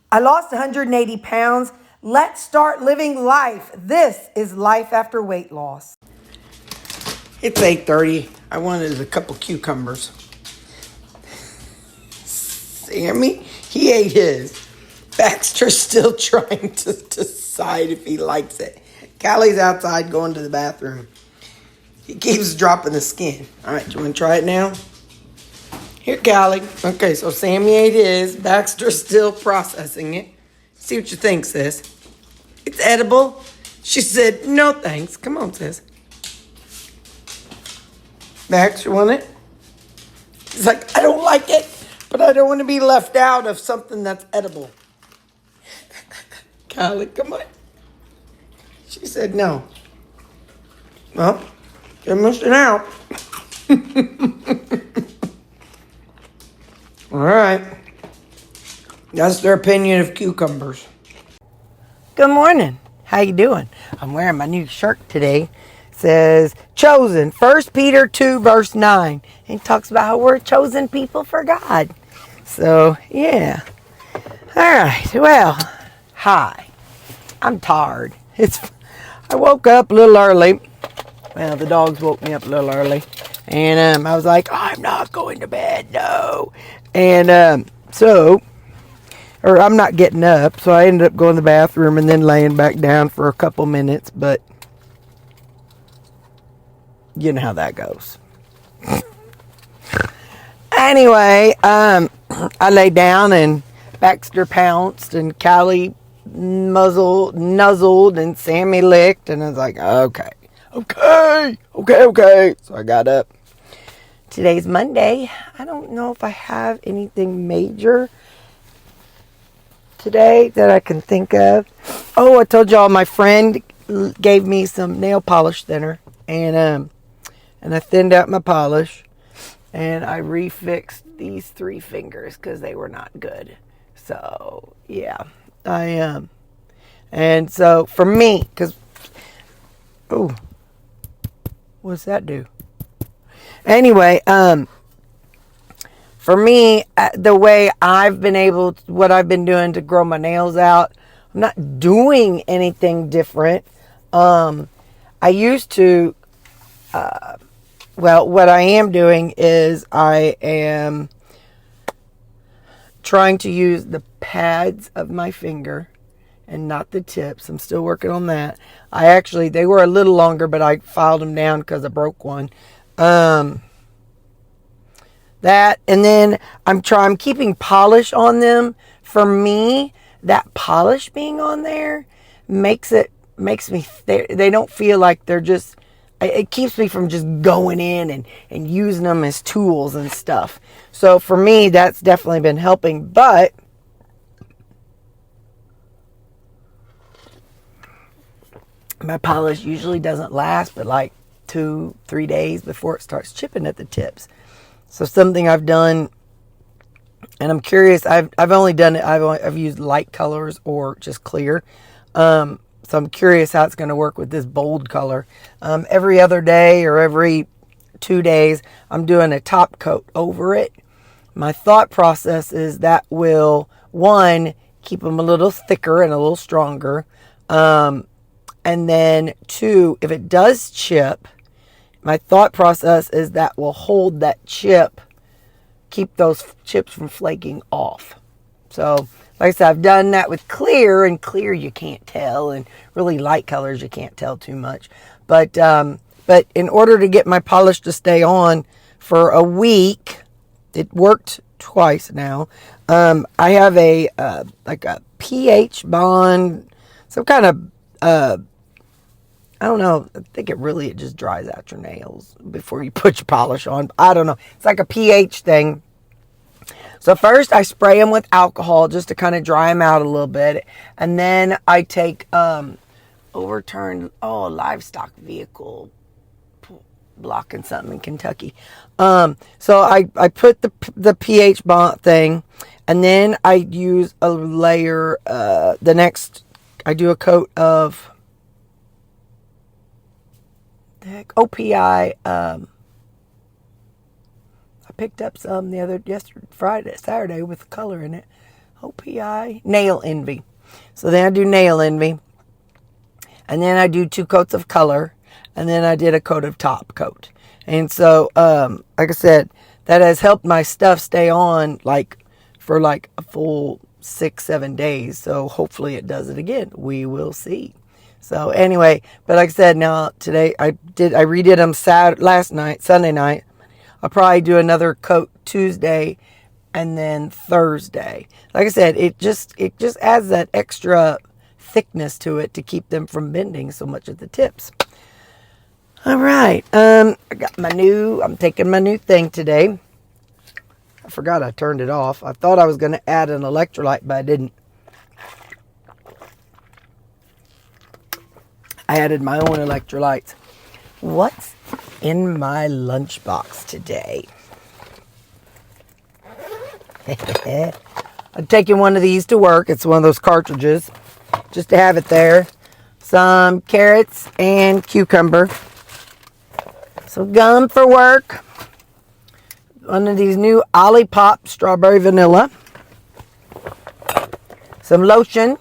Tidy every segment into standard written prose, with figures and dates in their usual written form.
I lost 180 pounds. Let's start living life. This is life after weight loss. It's 8:30. I wanted a couple cucumbers. Sammy, he ate his. Baxter's still trying to decide if he likes it. Callie's outside going to the bathroom. He keeps dropping the skin. All right, you want to try it now? Here, Callie. Okay, so Sammy ate his. Baxter's still processing it. See what you think, sis. It's edible. She said, no thanks. Come on, sis. Max, you want it? He's like, I don't like it, but I don't want to be left out of something that's edible. Callie, come on. She said no. Well, you're missing out. All right. That's their opinion of cucumbers. Good morning. How you doing? I'm wearing my new shirt today. It says, chosen, 1 Peter 2, verse 9. And it talks about how we're chosen people for God. So, yeah. All right. Well, hi. I'm tired. I woke up a little early. Well, the dogs woke me up a little early. And I was like, I'm not going to bed, no. And I'm not getting up. So I ended up going to the bathroom and then laying back down for a couple minutes. But you know how that goes. Anyway, I lay down and Baxter pounced and Callie nuzzled and Sammy licked. And I was like, okay. So I got up. Today's Monday. I don't know if I have anything major today that I can think of. Oh, I told y'all my friend gave me some nail polish thinner. And I thinned out my polish. And I refixed these 3 fingers because they were not good. So, yeah. And so, for me, because... Oh. What's that do? Anyway, for me, the way I've been what I've been doing to grow my nails out, I'm not doing anything different. I used to... Well, what I am doing is I am trying to use the pads of my finger and not the tips. I'm still working on that. They were a little longer, but I filed them down because I broke one. That, and then I'm keeping polish on them. For me, that polish being on there makes me, they don't feel like they're just... It keeps me from just going in and using them as tools and stuff. So for me, that's definitely been helping. But my polish usually doesn't last but like 2-3 days before it starts chipping at the tips. So something I've done, and I'm curious. I've only done it. I've used light colors or just clear. So I'm curious how it's going to work with this bold color. Every other day or every 2 days, I'm doing a top coat over it. My thought process is that will, 1, keep them a little thicker and a little stronger. And then 2, if it does chip, my thought process is that will hold that chip, keep those chips from flaking off. So... like I said, I've done that with clear, and clear you can't tell, and really light colors you can't tell too much. But in order to get my polish to stay on for a week, it worked twice now. I have a pH bond, some kind of I don't know. I think it just dries out your nails before you put your polish on. I don't know. It's like a pH thing. So first I spray them with alcohol just to kind of dry them out a little bit. And then I take overturned livestock vehicle blocking something in Kentucky. So I put the pH bond thing, and then I use a layer. I do a coat of OPI. I picked up some Saturday with color in it. OPI, Nail Envy. So then I do Nail Envy. And then I do 2 coats of color. And then I did a coat of top coat. And so, like I said, that has helped my stuff stay on for a full 6-7 days. So hopefully it does it again. We will see. So anyway, but like I said, now today I redid them Sunday night. I'll probably do another coat Tuesday and then Thursday. Like I said, it just adds that extra thickness to it to keep them from bending so much at the tips. All right. I'm taking my new thing today. I forgot I turned it off. I thought I was going to add an electrolyte, but I didn't. I added my own electrolytes. What's in my lunchbox today? I'm taking one of these to work. It's one of those cartridges, just to have it there. Some carrots and cucumber. Some gum for work. One of these new Olipop strawberry vanilla. Some lotion.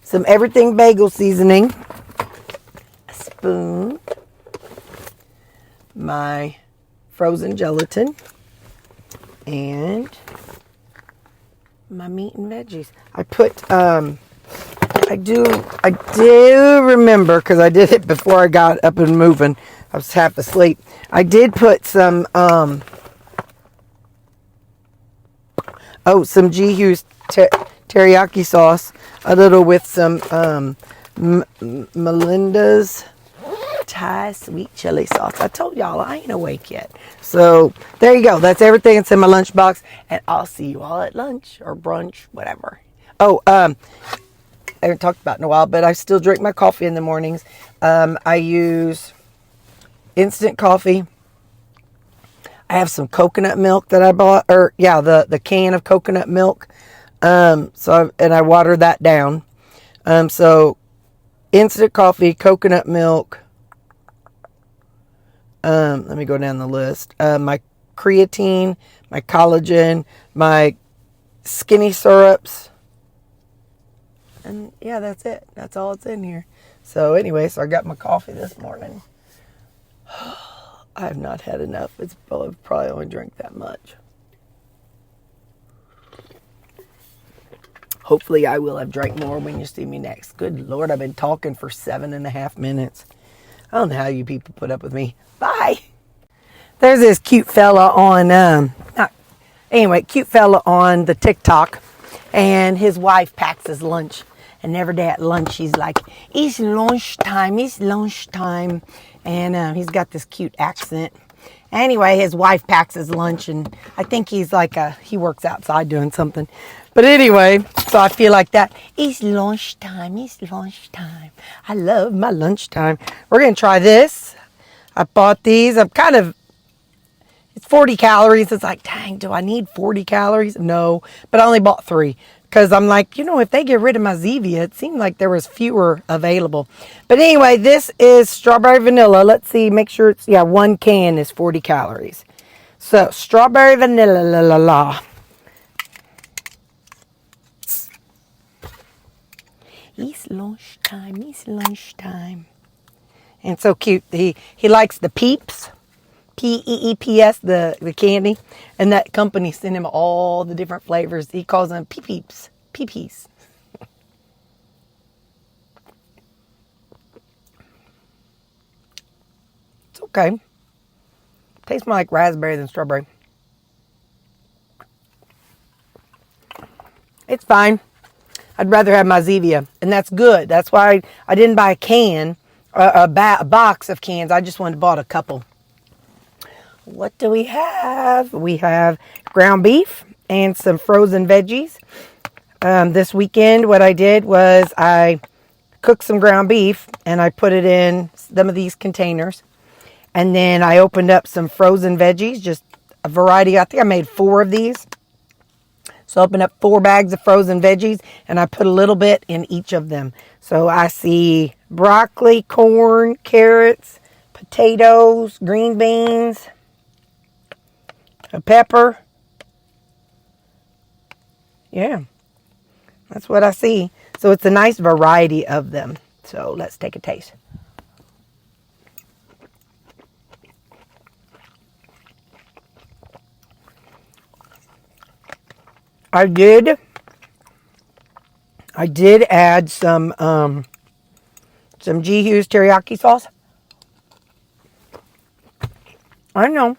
Some everything bagel seasoning. A spoon. My frozen gelatin. And my meat and veggies. I put, I do remember, because I did it before I got up and moving. I was half asleep. I did put some, some G-Hughes teriyaki sauce, a little with some Melinda's Thai sweet chili sauce. I told y'all I ain't awake yet. So there you go. That's everything that's in my lunchbox, and I'll see you all at lunch or brunch, whatever. Oh, I haven't talked about it in a while, but I still drink my coffee in the mornings. I use instant coffee. I have some coconut milk that I bought, the can of coconut milk. And I water that down. So instant coffee, coconut milk. Let me go down the list. My creatine, my collagen, my skinny syrups. And yeah, that's it. That's all it's in here. So anyway, I got my coffee this morning. I have not had enough. It's probably only drank that much. Hopefully I will have drank more when you see me next. Good Lord, I've been talking for 7.5 minutes. I don't know how you people put up with me. Bye. There's this cute fella on, cute fella on the TikTok, and his wife packs his lunch. And every day at lunch, he's like, it's lunchtime. And he's got this cute accent. Anyway, his wife packs his lunch, and I think he's he works outside doing something. But anyway, so I feel like that. It's lunchtime. I love my lunchtime. We're going to try this. I bought these. It's 40 calories. It's like, dang, do I need 40 calories? No, but I only bought 3. Because I'm like, if they get rid of my Zevia, it seemed like there was fewer available. But anyway, this is strawberry vanilla. Let's see, make sure it's, 1 can is 40 calories. So, strawberry vanilla, It's lunchtime. And so cute. He likes the Peeps. Peeps, the candy, and that company sent him all the different flavors. He calls them peeps. It's okay. Tastes more like raspberry than strawberry. It's fine. I'd rather have my Zevia, and that's good. That's why I didn't buy a box of cans. I just bought a couple. What do we have? We have ground beef and some frozen veggies. This weekend, what I did was I cooked some ground beef and I put it in some of these containers. And then I opened up some frozen veggies, just a variety. I think I made 4 of these. So I opened up 4 bags of frozen veggies and I put a little bit in each of them. So I see broccoli, corn, carrots, potatoes, green beans, a pepper, Yeah, that's what I see. So it's a nice variety of them. So let's take a taste. I did add some G. Hughes teriyaki sauce. I know.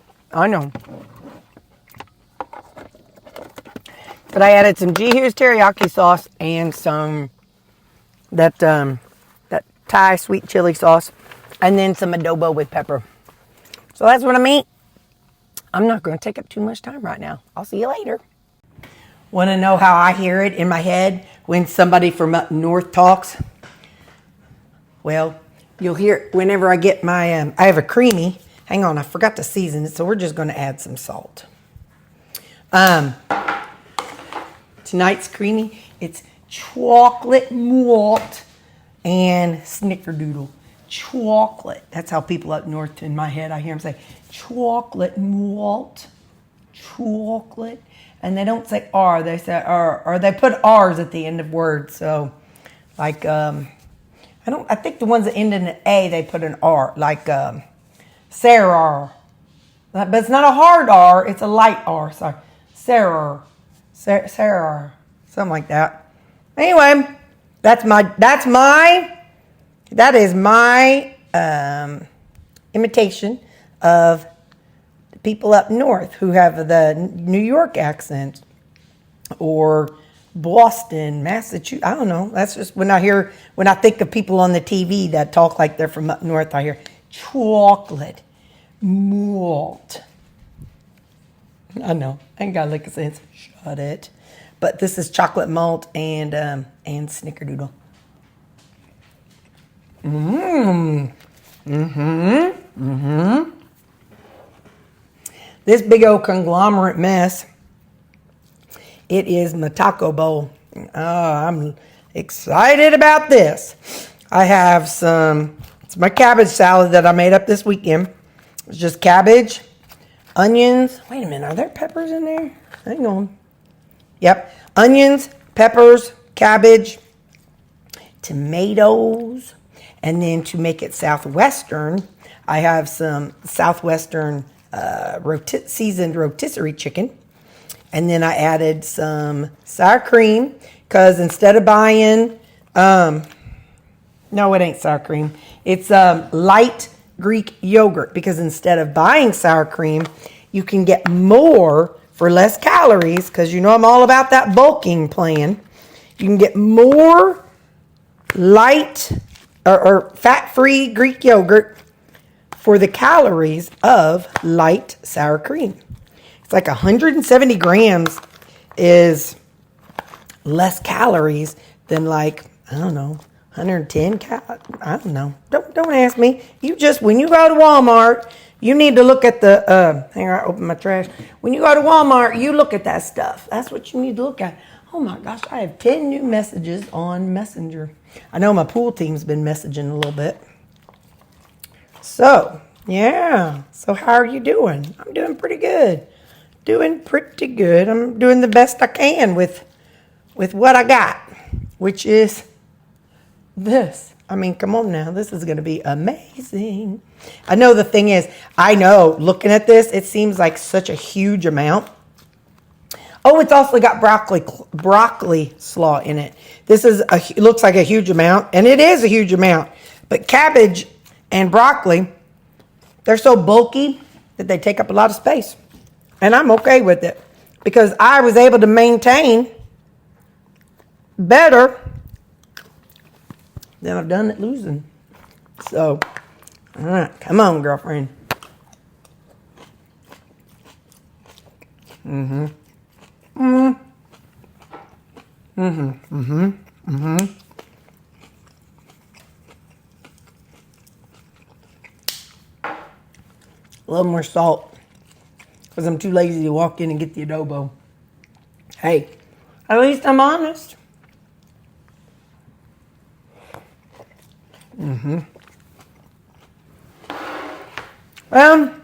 But I added some G. Hughes teriyaki sauce and some that Thai sweet chili sauce, and then some adobo with pepper. So that's what I mean. I'm not going to take up too much time right now. I'll see you later. Want to know how I hear it in my head when somebody from up north talks? Well, you'll hear it whenever I get my, I have a creamy. Hang on, I forgot to season it, so we're just going to add some salt. Tonight's creamy, it's chocolate malt and snickerdoodle. Chocolate. That's how people up north in my head, I hear them say, chocolate malt, chocolate. And they don't say R, they say R, or they put R's at the end of words. So, like, I think the ones that end in an A, they put an R, like Sarah. But it's not a hard R, it's a light R. Sorry, Sarah, something like that. Anyway, that is my imitation of the people up north who have the New York accent or Boston, Massachusetts. I don't know. That's just when I think of people on the TV that talk like they're from up north, I hear chocolate malt. I know. I ain't got to lick a sense. Shut it. But this is chocolate malt and snickerdoodle. This big old conglomerate mess, it is my taco bowl. I'm excited about this. I have it's my cabbage salad that I made up this weekend. It's just cabbage, onions. Wait a minute, are there peppers in there? Hang on. Yep, onions, peppers, cabbage, tomatoes, and then to make it Southwestern, I have some Southwestern seasoned rotisserie chicken. And then I added some sour cream because instead of buying, no, it ain't sour cream. It's light Greek yogurt because instead of buying sour cream, you can get more for less calories because you know I'm all about that bulking plan. You can get more light or fat-free Greek yogurt for the calories of light sour cream. It's like 170 grams is less calories than like, I don't know, 110 I don't know. Don't ask me. When you go to Walmart, you need to look at the, hang on, I open my trash. When you go to Walmart, you look at that stuff. That's what you need to look at. Oh my gosh, I have 10 new messages on Messenger. I know my pool team's been messaging a little bit. So, yeah. So how are you doing? I'm doing pretty good. I'm doing the best I can with what I got, which is this. I mean, come on now. This is going to be amazing. I know the thing is, looking at this, it seems like such a huge amount. Oh, it's also got broccoli slaw in it. It looks like a huge amount, and it is a huge amount. But cabbage and broccoli, they're so bulky that they take up a lot of space. And I'm okay with it because I was able to maintain better than I've done at losing. So, all right, come on, girlfriend. A little more salt. Because I'm too lazy to walk in and get the adobo. Hey, at least I'm honest. Well,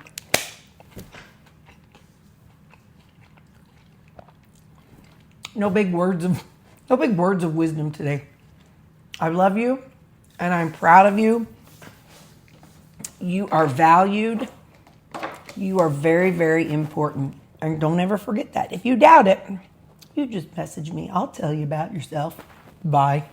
No big words of wisdom today. I love you, and I'm proud of you. You are valued. You are very, very important. And don't ever forget that. If you doubt it, you just message me. I'll tell you about yourself. Bye.